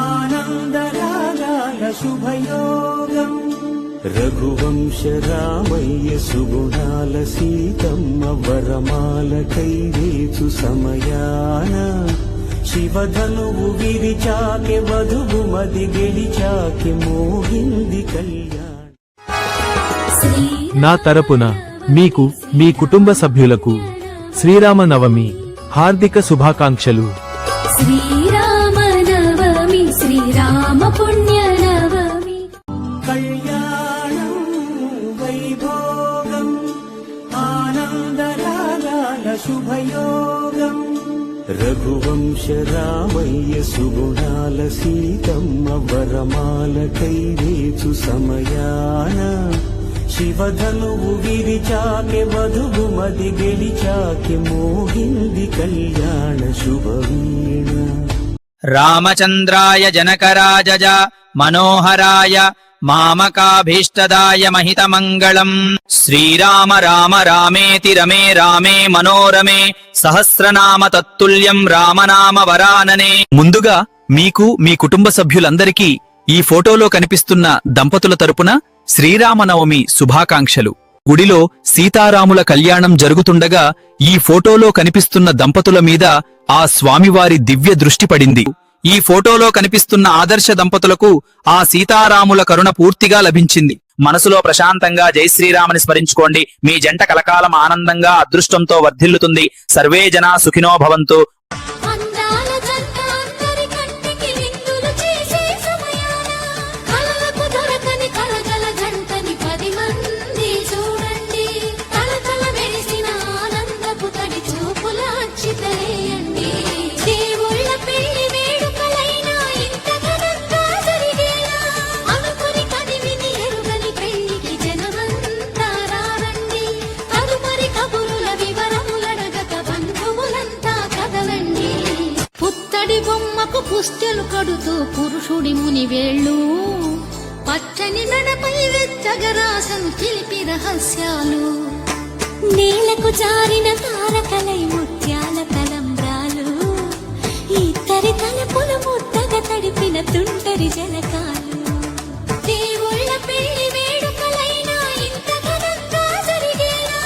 ఆనందరాగాల శుభయోగం రఘువంశ రామయ్య సుగుణాల సీతమ్మ వరమాలకై వేచు సమయాన శివధనువు విరిచాకె వధువు మది గెలిచాకె మోగింది కళ్యాణ్. నా తరపున మీకు మీ కుటుంబ సభ్యులకు శ్రీరామనవమి హార్దిక శుభాకాంక్షలు. శ్రీరామనవమి శ్రీరామ పుణ్యనవమి. కళ్యాణం వైభోగం ఆనందరాగాల శుభయోగం రఘువంశ రామయ్య సుగుణాల సీతమ్మ వరమాలకై వేచు సమయాన శివధనువు విరిచాకె వధువు మది గెలిచాకె మోగింది కళ్యాణ శుభవీణ. రామచంద్రాయ జనకరాజజ మనోహరాయ మామకాభీష్టదాయ మహితమంగళం. శ్రీరామ రామ రామేతి రమే రామే మనోరమే సహస్రనామ తత్తుల్యం రామనామ వరాననే. ముందుగా మీకు మీ కుటుంబ సభ్యులందరికీ ఈ ఫోటోలో కనిపిస్తున్న దంపతుల తరపున శ్రీరామనవమి శుభాకాంక్షలు. గుడిలో సీతారాముల కళ్యాణం జరుగుతుండగా ఈ ఫోటోలో కనిపిస్తున్న దంపతుల మీద ఆ స్వామివారి దివ్య దృష్టి పడింది. ఈ ఫోటోలో కనిపిస్తున్న ఆదర్శ దంపతులకు ఆ సీతారాముల కరుణ పూర్తిగా లభించింది. మనసులో ప్రశాంతంగా జై శ్రీరామని స్మరించుకోండి. మీ జంట కలకాలం ఆనందంగా అదృష్టంతో వర్ధిల్లుతుంది. సర్వే జనా సుఖినో భవంతు. బొమ్మకు పుస్తెలు కడుతూ పురుషుడి ముని వేళ్ళు పచ్చని మెడపై వెచ్చగరాసను చిలిపి రహస్యాలు నేలకు జారిన తారకలై ముత్యాల తలంబ్రాలు ఇద్దరి తలపుల ముద్దగా తడిపిన తుంటరి జలకాలు దేవుళ్ళ పెళ్లి వేడుకలైనా ఇంత ఘనంగా జరిగేలా.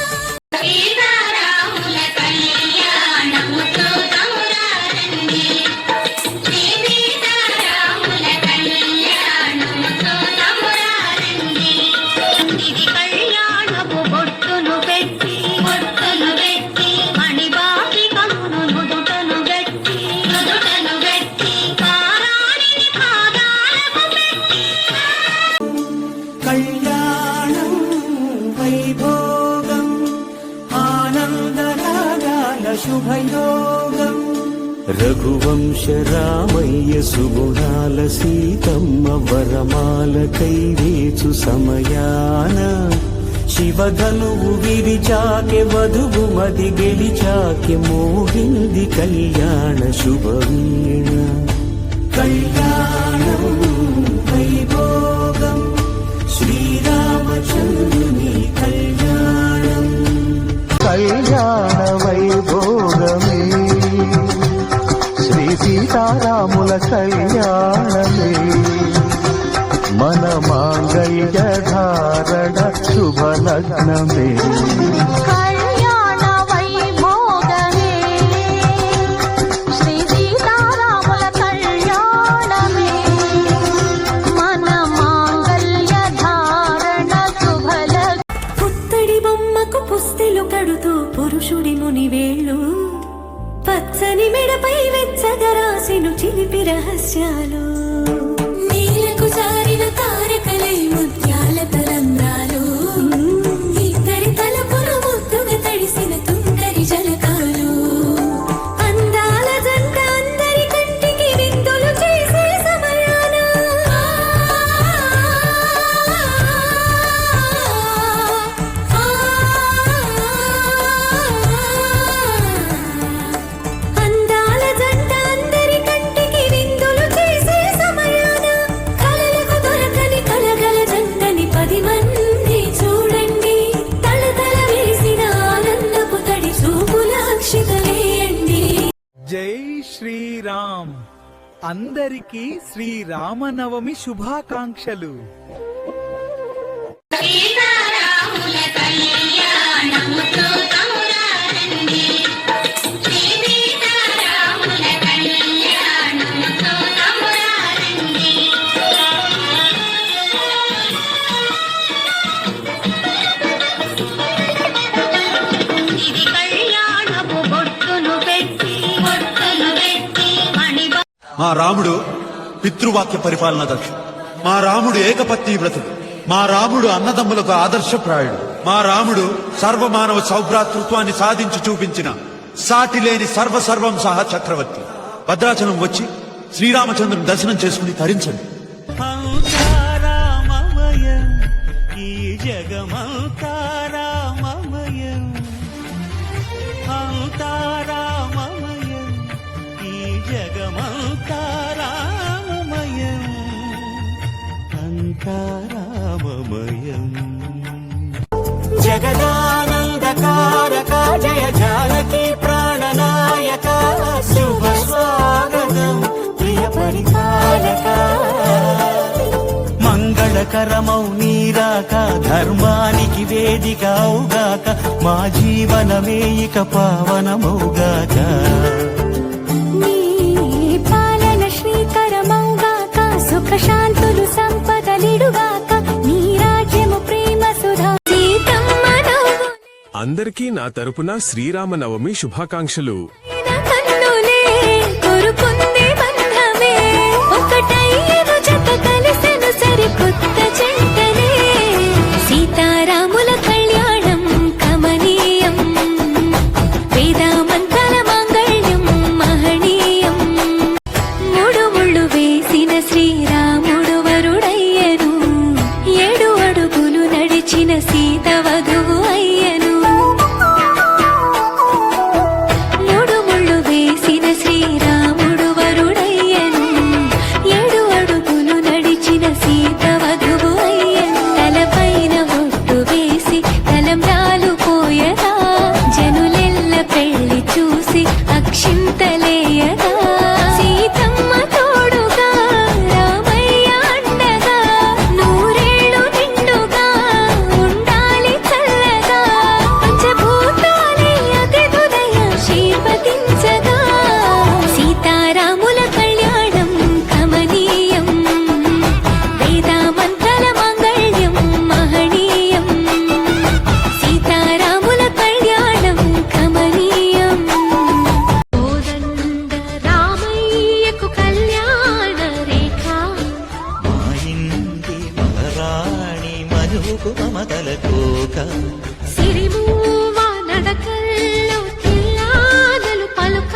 కళ్యాణం వైభోగం ఆనందరాగాల శుభయోగం రఘువంశ రామయ్య సుగుణాల సీతమ్మ వరమాలకై వేచు సమయాన శివధనువు విరిచాకె వధువు మది గెలిచాకె మోగింది కళ్యాణ శుభవీణ. కళ్యాణం వైభోగం శ్రీరామచంద్రుని కళ్యాణం. కళ్యాణ వైభోగమే శ్రీ సీతారాముల కళ్యాణమే మన మాంగళ్య ధారణ శుభలగ్నమే. కళ్యాణ వైభోగమే శ్రీ సీతారాముల కళ్యాణమే మన మాంగళ్య ధారణ శుభల. పుత్తడి బొమ్మకు పుస్తెలు కడుతూ పురుషుడి ముని వేళ్ళు పచ్చని మెడపై వెచ్చగరాసెను చిలిపి రహస్యాలు నీలకు జారిన తారకలై ముత్యాల తరంగాలు ఇద్దరి తలపుల ముద్దుగా తడిసిన తుంటరి జలకాలు అందాల జంట అందరి కంటికి విందులు చేసే సమయాన అందాల జంట అందరి కంటికి విందులు చేసే సమయాన కలలకు దొరకని కలగల జంట అందరికీ శ్రీరామనవమి శుభాకాంక్షలు. మా రాముడు పితృవాక్య పరిపాలన దక్షుడు. మా రాముడు ఏకపత్ని వ్రతుడు. మా రాముడు అన్నదమ్ములకు ఆదర్శప్రాయుడు. మా రాముడు సర్వమానవ సౌభ్రాతృత్వాన్ని సాధించి చూపించిన సాటిలేని సర్వం సహా చక్రవర్తి. భద్రాచలం వచ్చి శ్రీరామచంద్రుని దర్శనం చేసుకుని తరించండి. అంతారామమయం ఈ జగమంతారామమయం, అంతారామమయం ఈ జగమంతారామమయం, అంతారామమయం. జగదానందకారక జయ జానకి ప్రాణనాయక, శుభ స్వాగతం ప్రియ పరిపాలక. మంగళకరమౌ నీరాక, ధర్మానికి వేదిక అవుగాక, మా జీవనమే ఇక పావనమౌగాక. నీ పాలన శ్రీకరమౌగాక, సుఖ శాంతులు సంపదలిడుగాక, నీ రాజ్యము ప్రేమ సుధా సీతమ్మనవు. అందరికీ నా తరపున శ్రీరామనవమి శుభాకాంక్షలు. కన్నులే కొరుకుంది బంధమే, ఒకటయ్యను జత కలిసెను సరికొత్త జంటనే. సీతారాముల కళ్యాణం కమనీయం, వేదామంతల మాంగళ్యం మహనీయం. మూడు ముళ్ళు వేసిన శ్రీరాముడు వరుడయ్యను, 7 అడుగులు నడిచిన సీత వధువు అయ్యను. మూడు ముళ్ళు వేసిన శ్రీరాముడు వరుడయ్యను, 7 అడుగులు నడిచిన సీత వధువు అయ్యను. తలపైన ఒట్టు వేసి తలంబ్రాలు పోయగా, జనులెల్ల పెళ్లి చూసి అక్షింతలేయగా. సీతమ్మ తోడుగా రామయ్య అండగా, నూరేళ్ళు నిండుగా ఉండాలి చల్లగా. పంచభూతాలే అతిథులయ ఆశీర్వదించగా. సీతారాముల కళ్యాణం కమనీయం, వేదామంతల మాంగళ్యం మహనీయం. సీతారాముల కళ్యాణం కమనీయం. కోదండ రామయ్యకు కళ్యాణ రేఖ, మా ఇంటి మహారాణి మనుకు మమతల కోక. సిరిమూవ నడకల్లో తిల్లాదలు పలుక.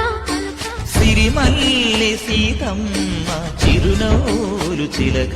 సిరిమల్లి సీతమ్మ చిరునవ్వులు చిలక.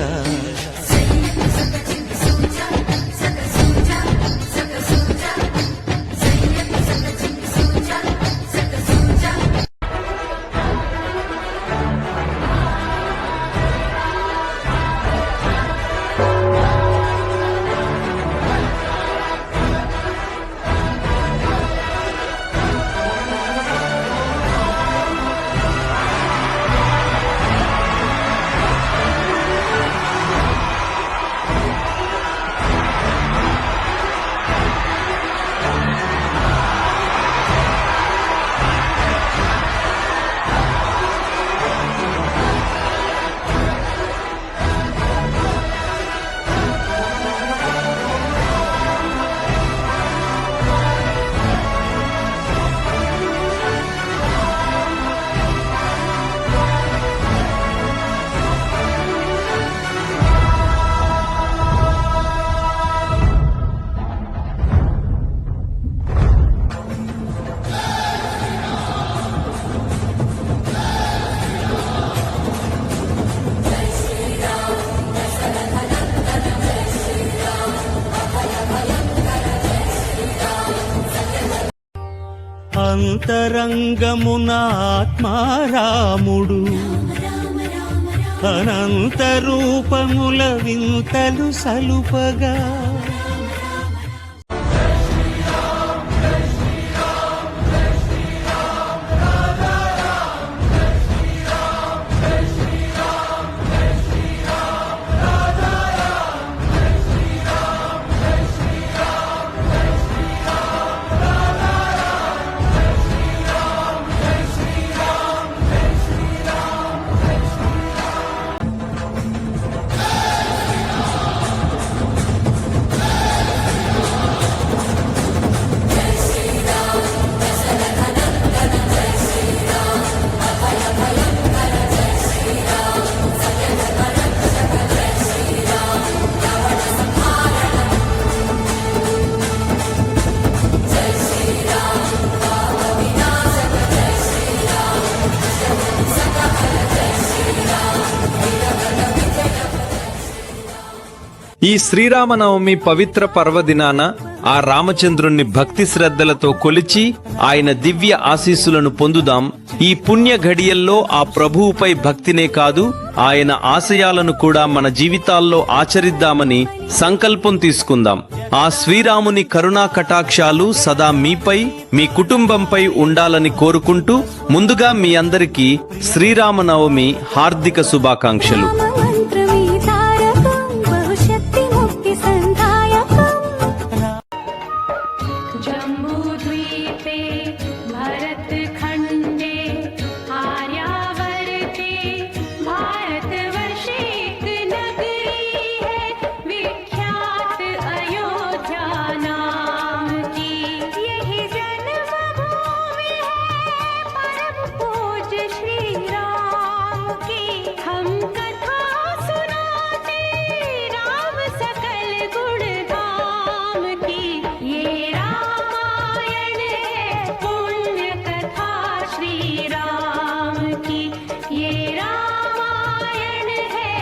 అంతరంగమున ఆత్మారాముడు, అనంత రూపముల వింతలు సలుపగా. ఈ శ్రీరామనవమి పవిత్ర పర్వదినాన ఆ రామచంద్రుణ్ణి భక్తి శ్రద్ధలతో కొలిచి ఆయన దివ్య ఆశీస్సులను పొందుదాం. ఈ పుణ్య ఘడియల్లో ఆ ప్రభువుపై భక్తినే కాదు, ఆయన ఆశయాలను కూడా మన జీవితాల్లో ఆచరిద్దామని సంకల్పం తీసుకుందాం. ఆ శ్రీరాముని కరుణా కటాక్షాలు సదా మీపై, మీ కుటుంబంపై ఉండాలని కోరుకుంటూ ముందుగా మీ అందరికీ శ్రీరామనవమి హార్దిక శుభాకాంక్షలు. మంత్రమే తారకం బహుశక్తి ముక్తి సంధాయకం. जम्बूद्वीपे भरतखण्डे आर्यावर्ते भारतवर्षे एक नगरी है विख्यात अयोध्या नाम की. यही जन्मभूमि है परम पूज्य श्री राम की. हम कथा सुनाते राम सकल गुण धाम की. ये रामायण है पुण्य कथा श्री राम की. ये रामायण है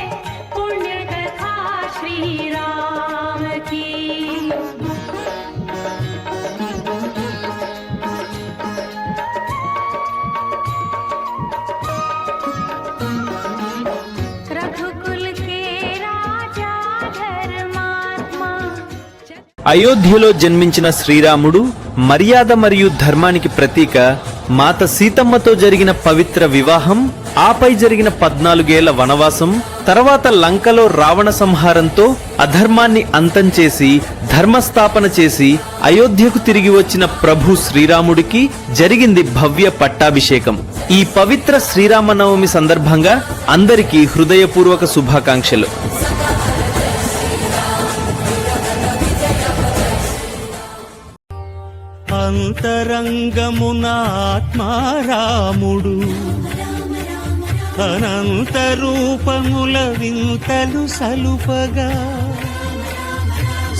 पुण्य कथा श्री राम की. रघुकुल के राजा धर्मात्मा అయోధ్యలో జన్మించిన శ్రీరాముడు మర్యాద మరియు ధర్మానికి ప్రతీక. మాత సీతమ్మతో జరిగిన పవిత్ర వివాహం, ఆపై జరిగిన 14 ఏళ్ల వనవాసం, తర్వాత లంకలో రావణ సంహారంతో అధర్మాన్ని అంతం చేసి ధర్మస్థాపన చేసి అయోధ్యకు తిరిగి వచ్చిన ప్రభు శ్రీరాముడికి జరిగింది భవ్య పట్టాభిషేకం. ఈ పవిత్ర శ్రీరామనవమి సందర్భంగా అందరికీ హృదయపూర్వక శుభాకాంక్షలు. అంతరంగమున ఆత్మారాముడు అనంత రూపముల వింతలు సలుపగా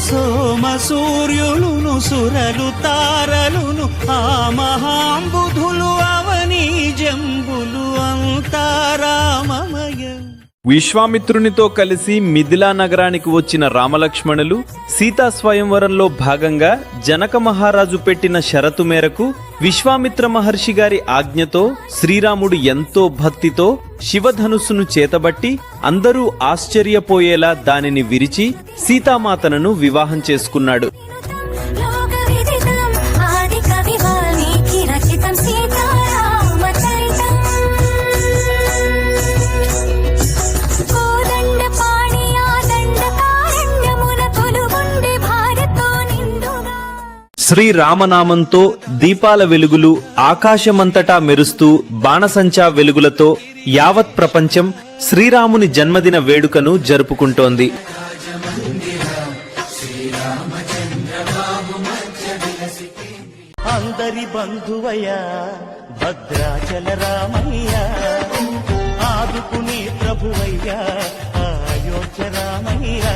సోమ సూర్యులును సురలు తారలును ఆ మహాంబుధులు అవనీ జంబులు అంతారామమయం. విశ్వామిత్రునితో కలిసి మిథిలా నగరానికి వచ్చిన రామలక్ష్మణులు సీతా స్వయంవరంలో భాగంగా జనక మహారాజు పెట్టిన షరతు మేరకు విశ్వామిత్ర మహర్షి గారి ఆజ్ఞతో శ్రీరాముడు ఎంతో భక్తితో శివధనుస్సును చేతబట్టి అందరూ ఆశ్చర్యపోయేలా దానిని విరిచి సీతామాతను వివాహం చేసుకున్నాడు. लोकविदितम् आदिकवि वाल्मीकि रचितं सीतारामचरितम्. कोदण्डपाणिया दण्डकारण्यमुन కొలువుండే భారతో నిండుగా. శ్రీరామనామంతో దీపాల వెలుగులు ఆకాశమంతటా మెరుస్తూ బాణసంచా వెలుగులతో యావత్ ప్రపంచం శ్రీరాముని జన్మదిన వేడుకను జరుపుకుంటోంది. అందరి బంధువయ్యా భద్రాచల రామయ్యా, ఆదుకునే ప్రభువయ్యా అయోధ్య రామయ్యా,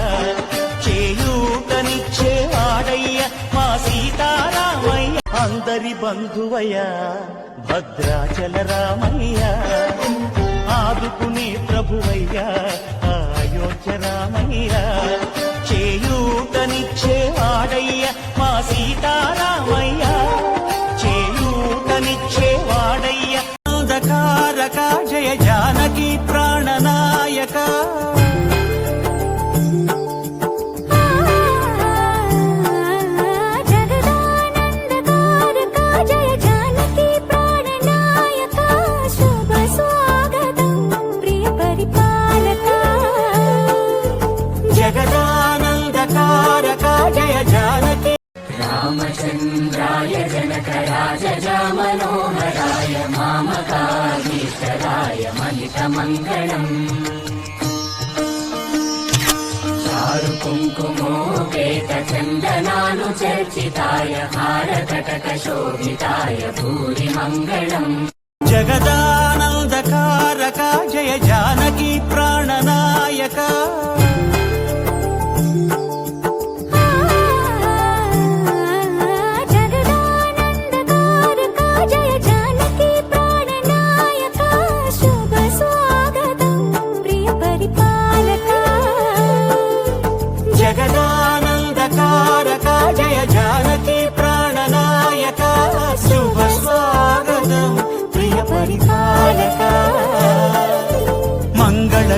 చేయూతనిచ్చే వాడయ్యా మా సీతారామయ్య. అందరి బంధువయ్యా భద్రాచల రామయ్యా, ఆదుకునే ప్రభువయ్యా అయోధ్య రామయ్యా, చేయూతనిచ్చే వాడయ్యా మా సీతారామయ్య, చేయూతనిచ్చే వాడయ్య. అంధకారక జయ జానకి ప్రాణనాయక. జగదానందకారక జయ జానకి ప్రాణనాయక. శుభ స్వాగతం ప్రియ పరిపాలక. జగదానందకారక జయ జానకి. జగదానందకారక జయ జానకి ప్రాణనాయక. జగదానందకారక జయ జానకి ప్రాణనాయక. శుభ స్వాగతం ప్రియ పరిపాలక.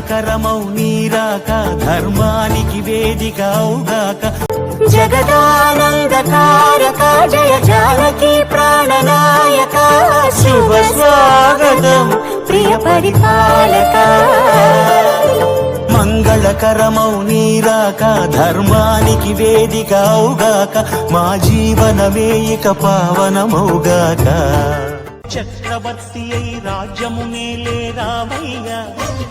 మంగళకరమౌ నీరాక ధర్మానికి వేదిక అవుగాక జగదానందకారక జయ జానకి ప్రాణనాయక శుభ స్వాగతం ప్రియ పరిపాలక మంగళకరమౌ నీరాక ధర్మానికి వేదిక అవుగాక మా జీవనమే ఇక పావనమౌగాక చక్రవర్తి అయి రాజ్యము నేలే రామయ్య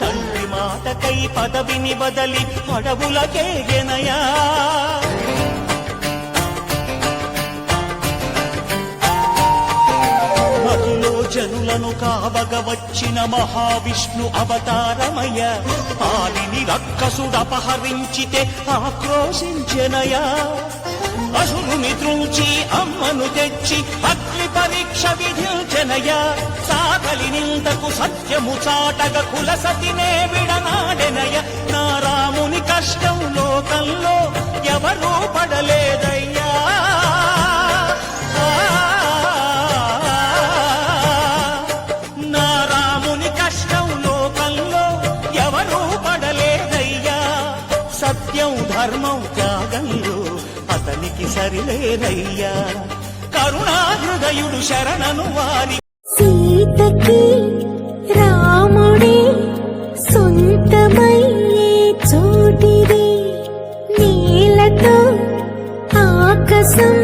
తండ్రి మాటకై పదవిని బదలి అడవులకేగెనయా మహిలో జనులను కావగ వచ్చిన మహావిష్ణు అవతారమయ్య ఆలిని రక్కసుడపహరించితే ఆక్రోశించెనయా అసురుని త్రుంచి అమ్మను తెచ్చి అగ్ని పరీక్ష విధించెనయ సాగలి నిందకు సత్యము చాటగ కుల సతినే విడనాడెనయ నా రాముని కష్టం లోకంలో ఎవరూ పడలేదయ్యా నా రాముని కష్టం లోకంలో ఎవరూ పడలేదయ్యా సత్యం ధర్మం త్యాగంలో అతనికి సరిలేదయ్యా కరుణాహృదయుడు శరణను వారి సీతకి రాముడే సొంతమయ్యే చోటిది నీలతో ఆకాశం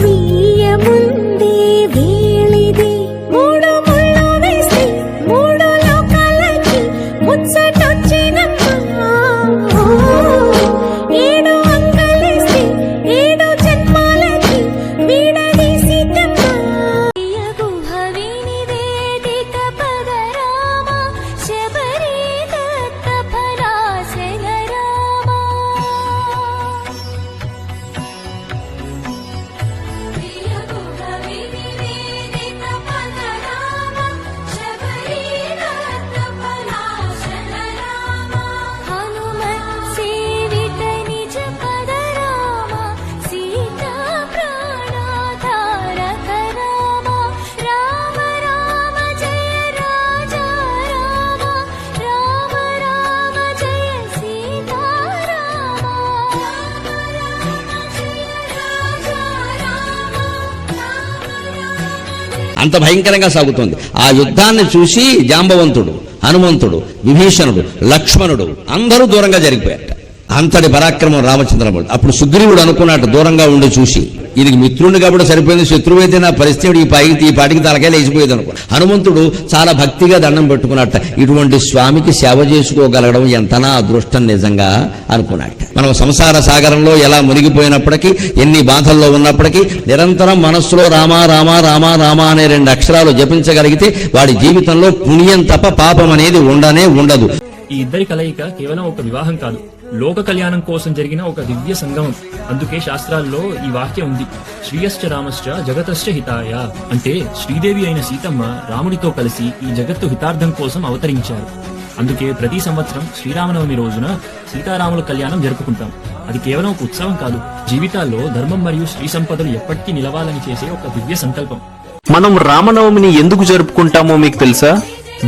వీయముందే వేళిది మూడు ముళ్ళు వేసి మూడు లోకాలకి ముచ్చటొచ్చినమ్మ ఏడు అంగలేసి ఏడు జన్మాలకి వీడదీసి గుహవిని వేదిక పదరామ శబరి దత్త ఫలాసన రామ గుహవిని వేదిక పదరామ శబరి దత్త ఫలాసన రామ హనుమత్ సేవిత నిజ పదరామ సీతా ప్రాణాధారక రామ రామ రామ జయ రాజా రామ రామ రామ జయ సీతా రామ రామ రామ జయ రాజా రామ రామ రామ అంత భయంకరంగా సాగుతోంది. ఆ యుద్ధాన్ని చూసి జాంబవంతుడు, హనుమంతుడు, విభీషణుడు, లక్ష్మణుడు అందరూ దూరంగా జరిగిపోయారట. అంతటి పరాక్రమం రామచంద్రమూర్తి. అప్పుడు సుగ్రీవుడు అనుకున్నట్టు దూరంగా ఉండి చూసి, ఇది మిత్రుడిని కాబట్టి సరిపోయింది, శత్రువు అయితే నా పరిస్థితి ఈ పాటికి తలకాయ లేచిపోయేది అనుకో. హనుమంతుడు చాలా భక్తిగా దండం పెట్టుకున్నట్ట. ఇటువంటి స్వామికి సేవ చేసుకోగలగడం ఎంతనా అదృష్టం నిజంగా అనుకున్నట్ట. మనం సంసార సాగరంలో ఎలా మునిగిపోయినప్పటికీ, ఎన్ని బాధల్లో ఉన్నప్పటికీ నిరంతరం మనస్సులో రామ రామ రామ రామ అనే 2 అక్షరాలు జపించగలిగితే వాడి జీవితంలో పుణ్యం తప్ప పాపం అనేది ఉండదు. ఈ ఇద్దరి కలయిక కేవలం ఒక వివాహం కాదు, లోక కళ్యాణం కోసం జరిగిన ఒక దివ్య సంగమం. అందుకే శాస్త్రాల్లో ఈ వాక్యం ఉంది, శ్రీయశ్చ రామశ్చ జగతశ్చ హితాయ. అంటే శ్రీదేవి అయిన సీతమ్మ రాముడితో కలిసి ఈ జగత్తు హితార్థం కోసం అవతరించారు. అందుకే ప్రతి సంవత్సరం శ్రీరామనవమి రోజున సీతారాముల కళ్యాణం జరుపుకుంటాం. అది కేవలం ఒక ఉత్సవం కాదు, జీవితాల్లో ధర్మం మరియు శ్రీ సంపదలు ఎప్పటికీ నిలవాలని చేసే ఒక దివ్య సంకల్పం. మనం రామనవమిని ఎందుకు జరుపుకుంటామో మీకు తెలుసా?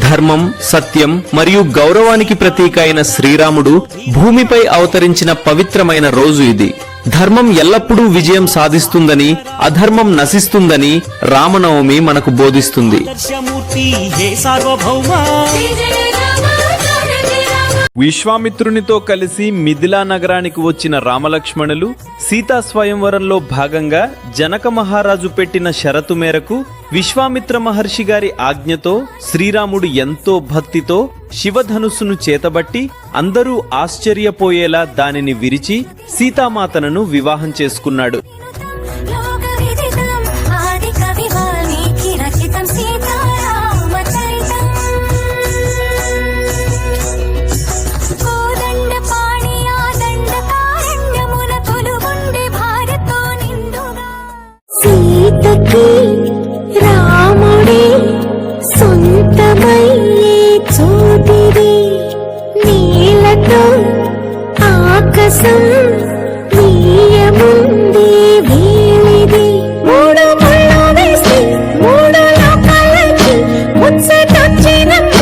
ధర్మం, సత్యం మరియు గౌరవానికి ప్రతీక అయిన శ్రీరాముడు భూమిపై అవతరించిన పవిత్రమైన రోజు ఇది. ధర్మం ఎల్లప్పుడూ విజయం సాధిస్తుందని, అధర్మం నశిస్తుందని రామనవమి మనకు బోధిస్తుంది. దర్శమూర్తి హే సార్వభౌమ విశ్వామిత్రునితో కలిసి మిథిలా నగరానికి వచ్చిన రామలక్ష్మణులు సీతా స్వయంవరంలో భాగంగా జనక మహారాజు పెట్టిన షరతు మేరకు విశ్వామిత్ర మహర్షి గారి ఆజ్ఞతో శ్రీరాముడు ఎంతో భక్తితో శివధనుస్సును చేతబట్టి అందరూ ఆశ్చర్యపోయేలా దానిని విరిచి సీతామాతను వివాహం చేసుకున్నాడు. లోక విదితం ఆది కవి వాల్మీకి రచితం సీతారామచరితం కోదండ పాణి ఆదండ కారణ్యమున కొలువుండే భారతో నిండుగా సీతకి రాముడే సొంతమయ్యే చోటిది నీలతో ఆకాశం వీయముందే వేళిది మూడు ముళ్ళు వేసి మూడు లోకాలకి ముచ్చటొచ్చినమ్మ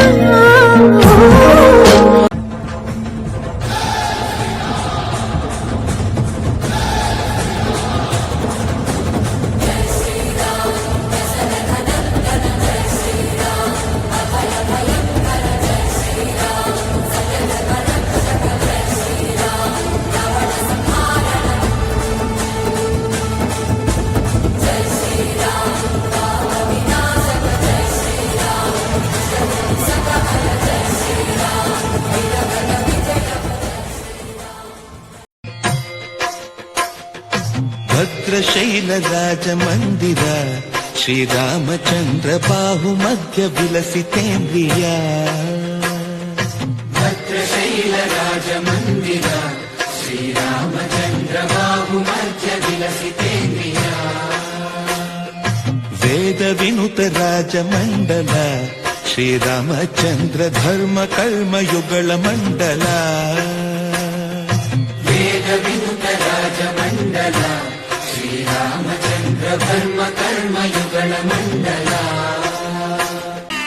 భద్రశైల రాజమందిర శ్రీరామచంద్ర బాహు మధ్య విలసితేంద్రియ భద్రశైల రాజమందిర శ్రీరామచంద్ర బాహు మధ్య విలసితేంద్రియ వేద వినుత రాజమండల శ్రీరామచంద్ర ధర్మ కర్మ యుగళ మండల వేద వినుత రాజమండల శ్రీరామచంద్ర ధర్మ కర్మ యుగళ మండల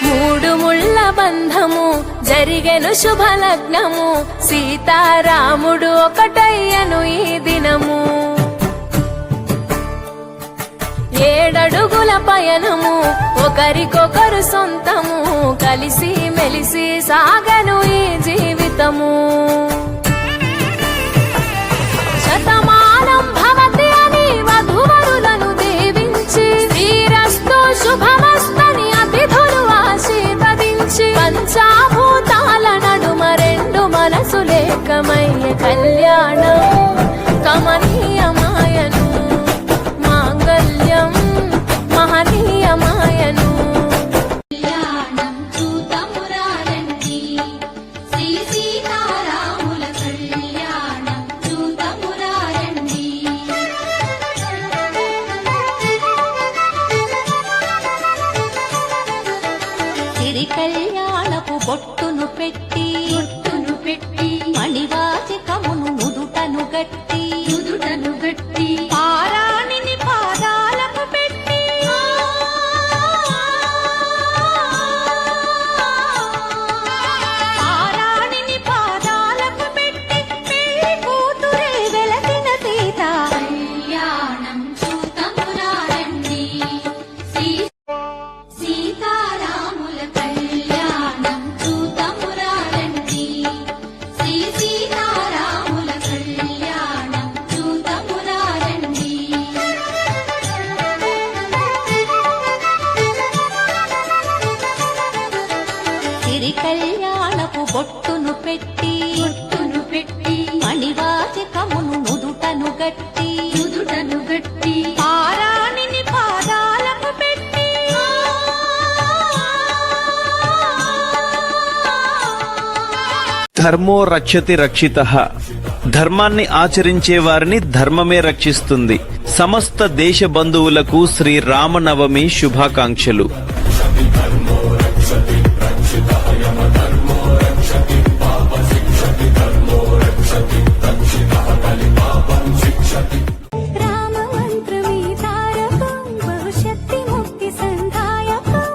మూడు ముళ్ళ బంధము జరిగెను శుభలగ్నము సీతారాముడు ఒకటయ్యను ఈ దినము 7 అడుగుల పయనము ఒకరికొకరు సొంతము కలిసి మెలిసి సాగను ఈ జీవితము శతమానం భవతి అని వధువరులను దీవించి శ్రీరస్తు శుభమస్తని అతిథులు ఆశీర్వదించి పంచాభూతాల నడుమ 2 మనసులేకమయ్య కళ్యాణం కమనీయమాయను మాంగళ్యం మహనీయమాయను కళ్యాణం చూతమురారండి శ్రీ సీతారాముల కళ్యాణం చూతమురారండి సిరి కళ్యాణపు బొట్టును పెట్టి మణివాచికమును నుదుటను గట్టి పారాణిని పాదాలకు పెట్టి పారాణిని పాదాలకు పెట్టి పెళ్లి కూతురే వెలసిన సీత కళ్యాణం చూతమురారండి సీతారాముల కళ్యాణం చూతమురారండి శ్రీ సీతారాముల కళ్యాణం చూతమురారండి సిరి కళ్యాణపు బొట్టును పెట్టి మణివాచికమును నుదుటను గట్టి పారాణిని పాదాలకు పెట్టి ధర్మో రక్షతి రక్షితః ధర్మాన్ని ఆచరించే వారిని ధర్మమే రక్షిస్తుంది. సమస్త దేశ బంధువులకు శ్రీ రామనవమి శుభాకాంక్షలు. రామమంత్రమే తారకం భవిష్యత్తి ముక్తి సంధాయకం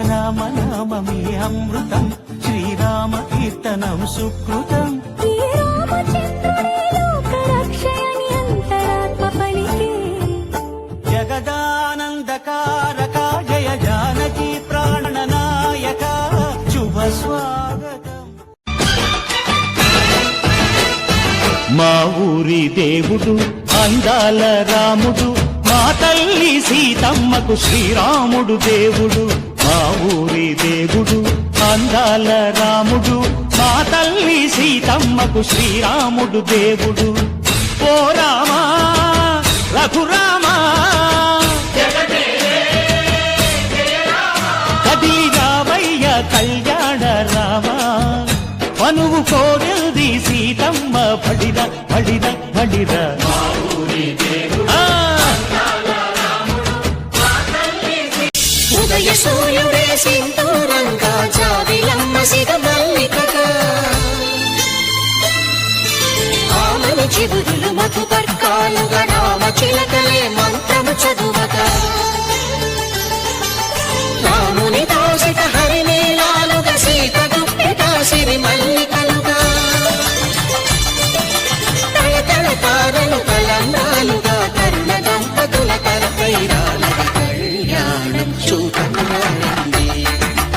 రామనామమే అమృతం శ్రీరామ కీర్తనం సుకృతం ఈ రామచంద్రుని లోకరక్షయని అంతరాత్మ పలికే జగదానందకారక జయ జానకి ప్రాణనాయక శుభ స్వాగతం మా ఊరి దేవుడు అందాల రాముడు మా తల్లి సీతమ్మకు శ్రీరాముడు దేవుడు మా ఊరి దేవుడు అందాల రాముడు మా తల్లి సీతమ్మకు శ్రీరాముడు దేవుడు ఓ రామా రఘురామా కదిలి రామయ్య కళ్యాణ రామా మనువు కోరింది సీతమ్మ పడిద పడిద పడిద ఉదయ సూర్యుడే సింధూరంగా జాబిలమ్మ సిగమల్లికగా ఆమని చిగురులు మధుపర్కాలుగా రామ చిలకలే మంత్రము చదువగా రాముని దోషిత హరినీలాలుగా సీత గుప్పిట సిరి మల్లికలుగా తల తల తారలు తలంబ్రాలుగా తరుణ దంపతుల తలపైరాలుగా కళ్యాణం చూతమురారండి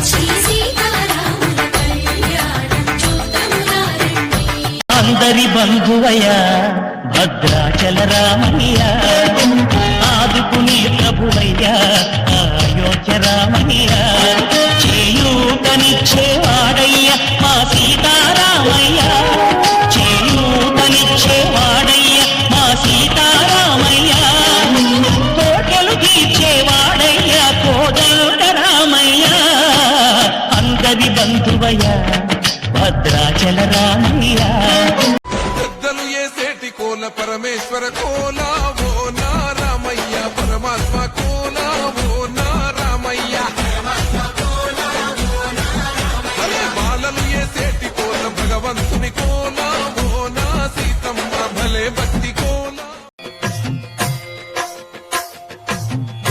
శ్రీ సీతారాముల కళ్యాణం చూతమురారండి అందరి బంధువయ్య భద్రాచల రామయ్య ఆదుకునే ప్రభువయ్య అయోధ్య రామయ్య చేయూతనిచ్చేవాడయ్య మా సీతారామయ్య చేయూతనిచ్చేవాడయ్య మా సీతారామయ్య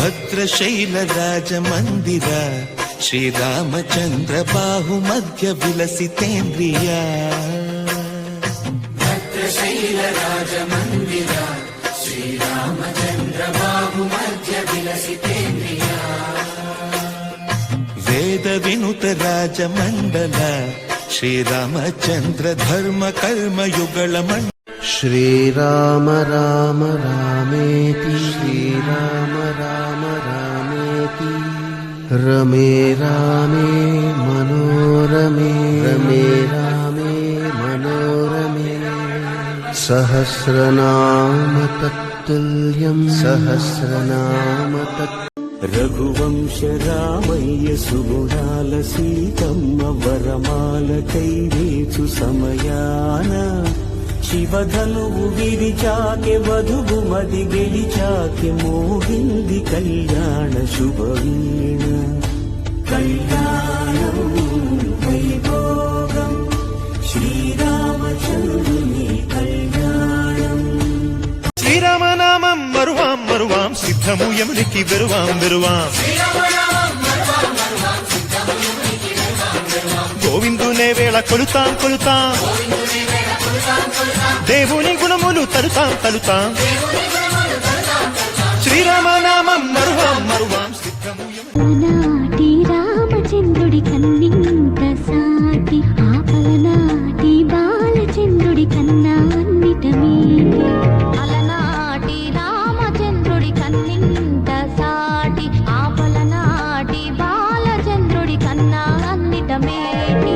భద్రశైల రాజమందిర శ్రీరామచంద్ర బాహు మధ్య విలసితేంద్రియ భద్రశైల రాజమందిర శ్రీరామచంద్ర బాహు మధ్య విలసితేంద్రియ వేద వినుత రాజమండల శ్రీరామచంద్ర ధర్మ కర్మ యుగళ మండల శ్రీరామ రామ రామేతి శ్రీరామ రామ రామేతి రమే రామే మనోరమే రమే రామే మనోరమే సహస్రనామ తత్తుల్యం సహస్రనామ రఘువంశ రామయ్య సుగుణాల సీతమ్మ వరమాల కైవేచు సమయాన శివధనువు విరిచాకె వధువు మది గెలిచాకె మోగింది కళ్యాణ శుభవీణ కళ్యాణం వైభోగం శ్రీరామచంద్రుని కళ్యాణం శ్రీరామనామం మరువాం మరువాం సిద్ధము యమునికి వెరువాం వెరువాం గోవిందునే వేళ కొలుతాం కొలుతాం దేవుని గుణములు తలుతాం తలుతాం శ్రీరామనామం మరువాం మరువాం సిద్ధము నాటి రామచంద్రుడి కన్నింత సాటి ఆపలనాటి బాలచంద్రుడి కన్నా అన్నిటమేటి అలనాటి రామచంద్రుడి కన్నింత సాటి ఆపలనాటి బాలచంద్రుడి కన్నా అన్నిటమేటి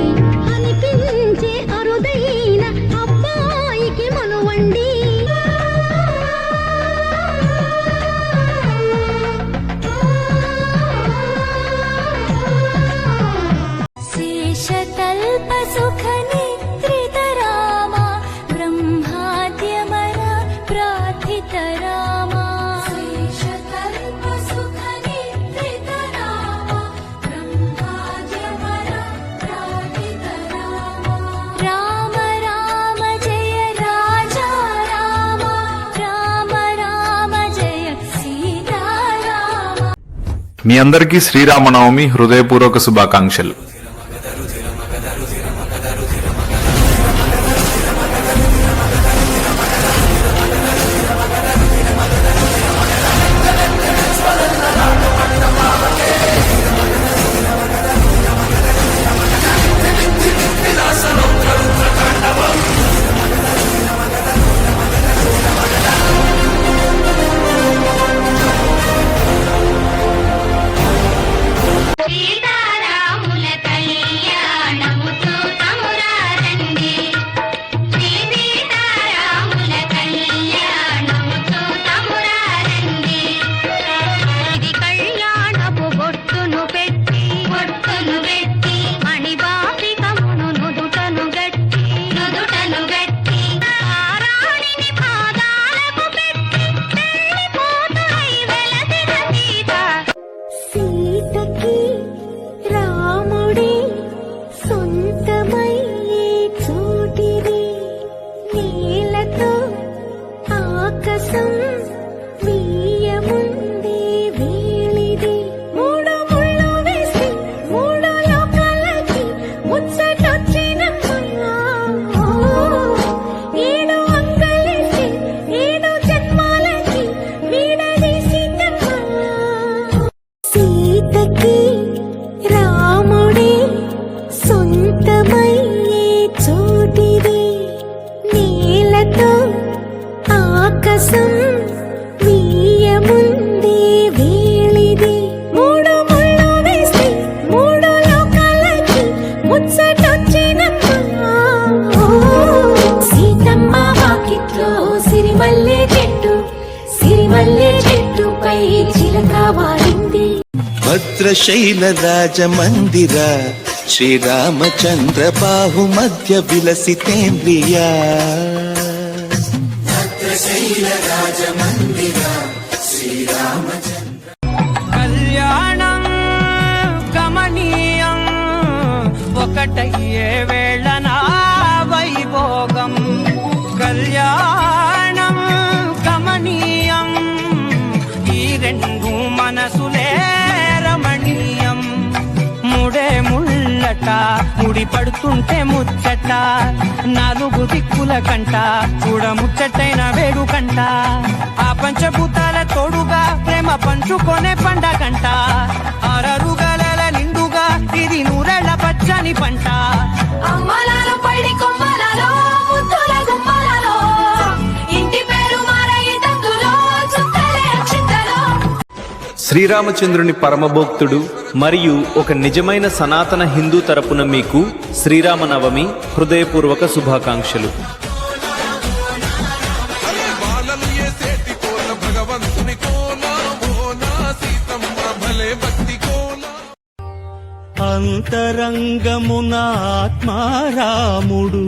అనిపించే అరుదైన అబ్బాయికి మనువండి శేషతల్ప సుఖ నిద్రిత రామ బ్రహ్మాద్యమర ప్రార్థిత రామ శేషతల్ప సుఖ నిద్రిత రామ బ్రహ్మాద్యమర ప్రార్థిత రామ రామ రామ జయ రాజా రామ రామ రామ జయ సీతారామ. మీ అందరికీ శ్రీరామనవమి హృదయపూర్వక శుభాకాంక్షలు. సీతారాముల కళ్యాణముతో తమురారండి శ్రీ సీతారాముల కళ్యాణముతో తమురారండి ఇది కళ్యాణపు బొట్టును పెట్టి మణిబాపికమును నుదుటను గట్టి ఆరాణిని పాదాలకు పెట్టి వెళ్ళిపోతాయి వెలసిన సీత సీతకి రాముడి సొంతమయ్యే చోటిది నీలతో ఆకాశం వీయముందే వేళిది మూడు ముళ్ళు వేసి మూడు లోకాలకి ముచ్చటొచ్చినమ్మా ఏడు అంకలేసి ఏడు జన్మాలకి వీడదీసినమ్మా సీతకి రాముడి సొంతమయ్యే చోటిది నీలతో ఆకాశం వీయముందే వేళిది మూడు ముళ్ళు వేసి మూడు లోకాలకి ముచ్చటొచ్చినమ్మా సీతమ్మ వాకిట్లో సిరిమల్లె చెట్టుపై చిలక వారింది భద్రశైల రాజమందిర శ్రీరామచంద్ర బాహు మధ్య విలసితేంద్రియ భద్రశైల రాజమందిర శ్రీరామచంద్ర కళ్యాణం గమనీయం ఒకటయ్యే వేళ నా వైభోగం కళ్యాణం గమనీయం ఈ రెండు మనసులే రమణీయం ముడే ముళ్ళట ముడి పడుతుంటే ముచ్చట నాలుగు దిక్కుల కంట కూడా ముచ్చటైన వేడుకంట ఆ పంచభూతాల తోడుగా ప్రేమ పంచుకొనే పండగంట ఆరరుగల నిండుగా ఇది నూరెళ్ళ పచ్చని పంట అమ్మలాలో పైడి కొమ్మలలో ముద్దుల గుమ్మలలో ఇంటి పేరు మారయి తందులో చుక్కలే అక్షింతలో. శ్రీరామచంద్రుని పరమభోక్తుడు మరియు ఒక నిజమైన సనాతన హిందూ తరపున మీకు శ్రీరామనవమి హృదయపూర్వక శుభాకాంక్షలు. అంతరంగమున ఆత్మారాముడు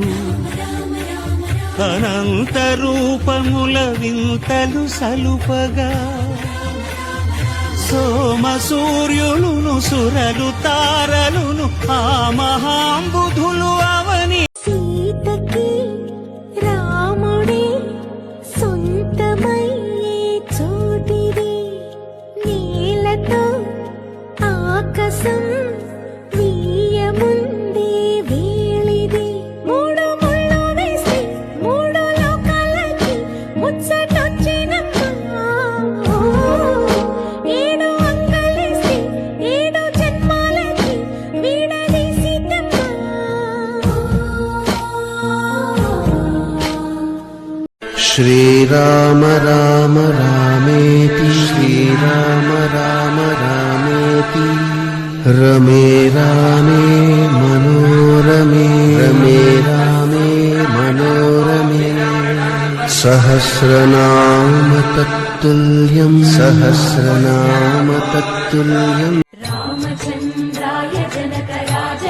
అనంత రూపముల వింతలు సలుపగా సోమ సూర్యులును సురలు తారలును ఆ మహాంబుధులు అవని సీతకి రాముడే సొంతమయ్యే చోటిది నీలతో ఆకాశం వీయముందే వేళిది మూడు ముళ్ళు వేసి మూడు లోకాలకి ముచ్చటొచ్చినమ్మా ఏడు అంగలేసి ఏడు జన్మాలకి వీడదీసితమ్మా. శ్రీరామ రామ రామేతి శ్రీరామ రామ రామేతి రమే రామే మనోరమే రమే రామే మనోరమే సహస్రనామ తత్తుల్యం సహస్రనామ తత్తుల్యం. రామచంద్రాయ జనకరాజ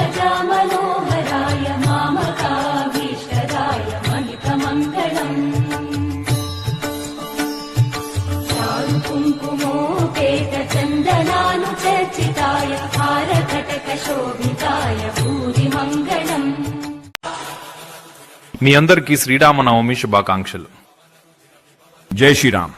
మనోహరాయ మామకాభీష్టదాయ మహితమంగళం చారు కుంకుమోపేత చందనాను చర్చితాయ హారకటక శోభితాయ భూరి మంగళం. మీ అందరికీ శ్రీరామనవమి శుభాకాంక్షలు. జై శ్రీరామ్.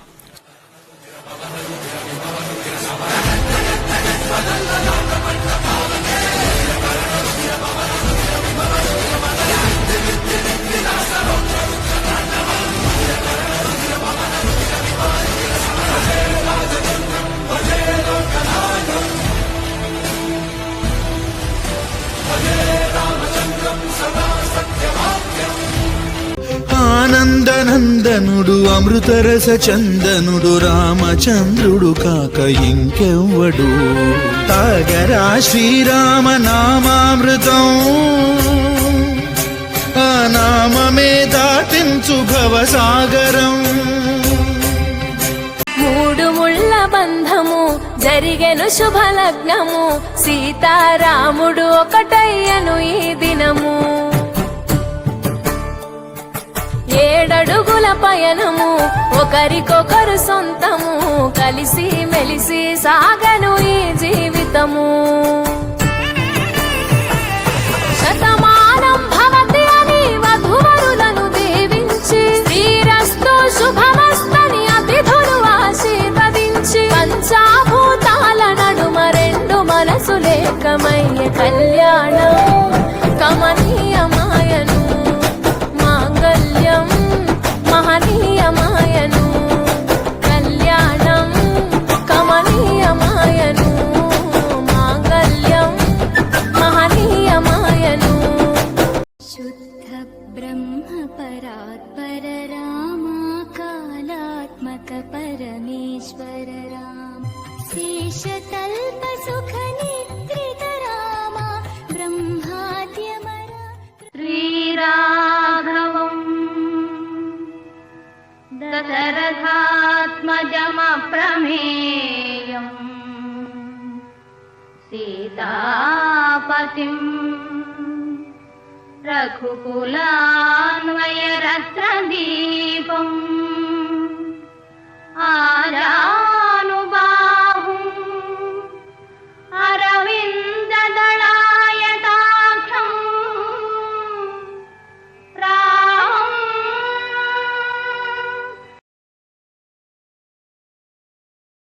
ఆనందనందనుడు అమృతరస చందనుడు రామచంద్రుడు కాక ఇంకెవ్వడు తాగరా శ్రీరామ నామామృతం ఆ నామమే దాటించు భవసాగరం. మూడు ముళ్ళ బంధము జరిగెను శుభలగ్నము సీతారాముడు ఒకటయ్యను ఈ దినము ఏడడుగుల పయనము ఒకరికొకరు సొంతము కలిసి మెలిసి సాగను ఈ జీవితము శతమానం భవతి అని వధువరులను దీవించి శ్రీరస్తు శుభమస్తని అతిథులు ఆశీర్వదించి పంచాభూతాల నడుమ రెండు మనసులేకమయ్య కళ్యాణం కమనీయమాయను మాంగళ్యం మహనీయమాయను కళ్యాణం కమనీయమాయను మాంగళ్యం మహనీయమాయను. శుద్ధ బ్రహ్మ పరాత్పర రామ కాలాత్మక పరమేశ్వర రామ శేషతల్ప సుఖ నిద్రిత రామ బ్రహ్మాద్యమర శ్రీరాఘవం దశరథాత్మజమప్రమేయం సీతాపతిం రఘుకులాన్వయరత్నదీపం ఆరా